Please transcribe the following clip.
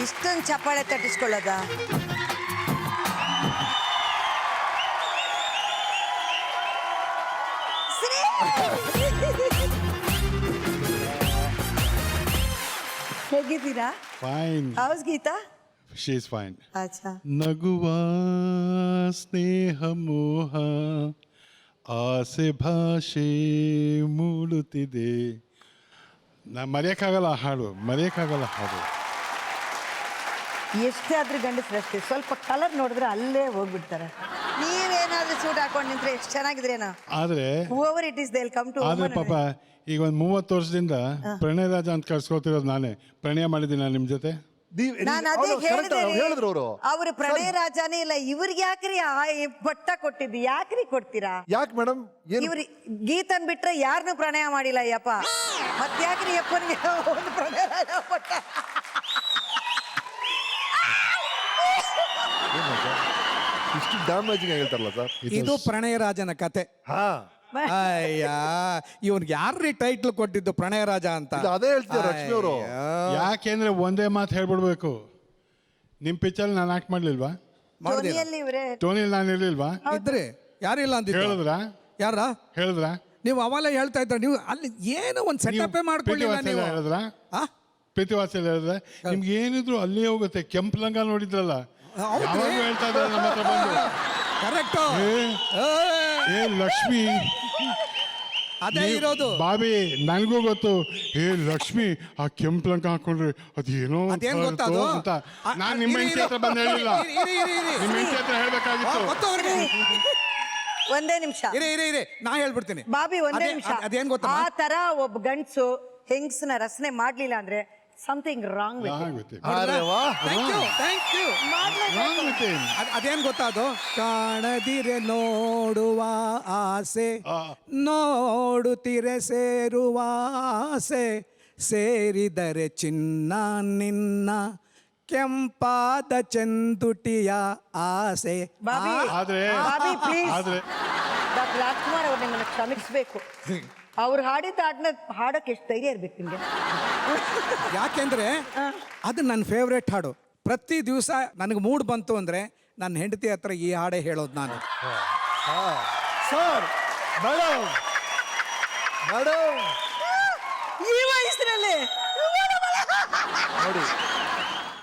ಇಷ್ಟೊಂದು ಚಪ್ಪಾಳೆ ತಟ್ಟಿಸ್ಕೊಳ್ಳೋದ? ಹೇಗಿದ್ದೀರಾ? Fine. How's Geeta? She is fine. ಅಚ್ಚಾ. ನಗುವ ಸ್ನೇಹ ಮೋಹ ಆಸೆ ಭಾಷೆ ಮೂಡುತ್ತಿದೆ. ಮರೆಯಕ್ಕಾಗಲ್ಲ ಹಾಡು, ಮರೆಯಕ್ಕಾಗಲ್ಲ ಹಾಡು. ಎಷ್ಟೇ ಆದ್ರೂ ಗಂಡಸ್ರಷ್ಟೇ, ಸ್ವಲ್ಪ ಕಲರ್ ನೋಡಿದ್ರೆ ಅಲ್ಲೇ ಹೋಗ್ಬಿಡ್ತಾರೆ. ನೀವೇನಾದ್ರೂ ಸೂಟ್ ಹಾಕೊಂಡು ನಿಂತ್ರೆ ಎಷ್ಟು ಚೆನ್ನಾಗಿದ್ರೇನೋ. ಆದ್ರೆ whoever it is they'll come to ಆದ್ರೆ ಪಾಪ ಈಗ ಒಂದು 30 ವರ್ಷದಿಂದ ಪ್ರಣಯ ರಾಜ ಅಂತ ಕಳ್ಸ್ಕೊತಿರೋದು ನಾನೇ. ಪ್ರಣಯ ಮಾಡಿದ್ದೀನಿ ನಿಮ್ಮ ಜೊತೆ. ನಾನು ಅದೇ ಹೇಳಿದ್ರು ಅವರು. ಅವ್ರು ಪ್ರಣಯ ರಾಜಾನೇ ಇಲ್ಲ. ಇವ್ರಿಗೆ ಯಾಕ್ರಿ ಪಟ್ಟ ಕೊಟ್ಟಿದ್ದು? ಯಾಕ್ರಿ ಕೊಡ್ತೀರಾ? ಯಾಕೆ ಮೇಡಮ್? ಇವ್ರಿ ಗೀತನ್ ಬಿಟ್ರೆ ಯಾರನ್ನೂ ಪ್ರಣಯ ಮಾಡಿಲ್ಲ ಯಪ್ಪ. ಮತ್ತ್ಯಾಕ್ರಿ ಯಪ್ಪನಿಗೆ ಒಂದು ಪ್ರಣಯ ರಾಜ ಪಟ್ಟ? ಇಷ್ಟು ಡ್ಯಾಮೇಜಿಂಗ್ ಹೇಳ್ತಾರಲ್ಲ ಸರ್. ಇದು ಪ್ರಣಯ ರಾಜನ ಕತೆ. ಹಾ, ಅಯ್ಯ, ಇವನ್ಗೆ ಯಾರ್ರೀ ಟೈಟ್ಲ್ ಕೊಟ್ಟಿದ್ದು ಪ್ರಣಯ ರಾಜ ಅಂತ? ಅದೇ ಹೇಳ್ತೀರ ಲಕ್ಷ್ಮಿ ಅವರು. ಯಾಕೆಂದ್ರೆ ಒಂದೇ ಮಾತು ಹೇಳ್ಬಿಡ್ಬೇಕು. ನಿಮ್ ಪಿಕ್ಚರ್ ನಾನು ಆಕ್ಟ್ ಮಾಡ್ಲಿಲ್ವಾ? ಧ್ವನಿಯಲ್ಲಿ ಇವ್ರೆ ಟೋನಿಲ್ ನಾನು ಇರ್ಲಿಲ್ವಾ? ಇದ್ರಿ ಯಾರಿಲ್ಲ ಅಂತ ಹೇಳಿದ್ರ? ಯಾರ ಹೇಳಿದ್ರ? ನೀವು ಅವೆಲ್ಲ ಹೇಳ್ತಾ ಇದ್ರ. ನೀವು ಅಲ್ಲಿ ಏನೋ ಒಂದು ಸೆಟಪ್ ಮಾಡ್ಕೊಳ್ಳಿಲ್ಲ ನೀವು. ಹೇಳಿದ್ರ? ಪ್ರೀತಿವಾಸಲ್ ಹೇಳಿದ್ರೆ ನಿಮ್ಗೆ ಏನಿದ್ರು ಅಲ್ಲೇ ಹೋಗುತ್ತೆ. ಕೆಂಪು ಲಂಗ ನೋಡಿದ್ರಲ್ಲ, ಯಾವಾಗ ಹೇಳ್ತಾ ಇದ್ದಾರೆ ನಮ್ಮ ಹತ್ರ ಬಂದು. ಕರೆಕ್ಟ್. ಏ ಲಕ್ಷ್ಮಿ, ಅದೇ ಇರೋದು. ಬಾಬಿ ನನಗೂ ಗೊತ್ತು. ಏ ಲಕ್ಷ್ಮಿ, ಆ ಕೆಂಪು ಲಂಗ ಹಾಕೊಂಡ್ರೆ ಅದೇನೋ ಅದೇನ್ ಗೊತ್ತದು ಅಂತ ನಾನು ನಿಮ್ಮ ಹೆಂಡತಿ ಹತ್ರ ಬಂದು ಹೇಳಿಲ್ಲ. ನಿಮ್ಮ ಹೆಂಡತಿ ಹತ್ರ ಹೇಳ್ಬೇಕಾಗಿತ್ತು. ಒಂದೇ ನಿಮಿಷ ಇರಿ ನಾ ಹೇಳ್ಬಿಡ್ತೀನಿ. ಬಾಬಿ ಒಂದೇ ನಿಮಿಷ. ಅದೇನ್ ಗೊತ್ತಾ, ಆ ತರ ಒಬ್ಬ ಗಂಡ್ಸು ಹೆಂಗ್ಸ್ನ ರಚನೆ ಮಾಡ್ಲಿಲ್ಲ ಅಂದ್ರೆ ಸಮಥಿಂಗ್ ರಾಂಗ್. ಅದೇನ್ ಗೊತ್ತಾ, ಅದು ಕಾಣದಿರೆ ನೋಡುವ ಆಸೆ, ನೋಡುತ್ತಿರೆ ಸೇರುವ ಆಸೆ, ಸೇರಿದರೆ ಚಿನ್ನ ನಿನ್ನ ಕೆಂಪಾದ ಚಂದುಟಿಯ ಆಸೆ. ಬಾಬಿ ಆದ್ರೆ ಪ್ಲೀಸ್, ಆದ್ರೆ ಡಾಕ್ಟರ್ ರಾಜ್ಕುಮಾರ್ ಅವ್ರು ನಿಮ್ಮನ್ನ ಕ್ಷಮಿಸ್ಬೇಕು. ಅವ್ರು ಹಾಡಿದ ಹಾಡನ್ನ ಹಾಡಕ್ಕೆ ಎಷ್ಟು ಧೈರ್ಯ ಇರ್ಬೇಕು ನಿಮ್ಗೆ? ಯಾಕೆಂದ್ರೆ ಅದು ನನ್ನ ಫೇವ್ರೇಟ್ ಹಾಡು. ಪ್ರತಿ ದಿವಸ ನನಗೆ ಮೂಡ್ ಬಂತು ಅಂದ್ರೆ ನನ್ನ ಹೆಂಡತಿ ಹತ್ರ ಈ ಹಾಡೇ ಹೇಳೋದು ನಾನು. ಸರ್, ಮೇಡಮ್ ಈ ವಯಸ್ಸಿನಲ್ಲಿ ನೋಡಿ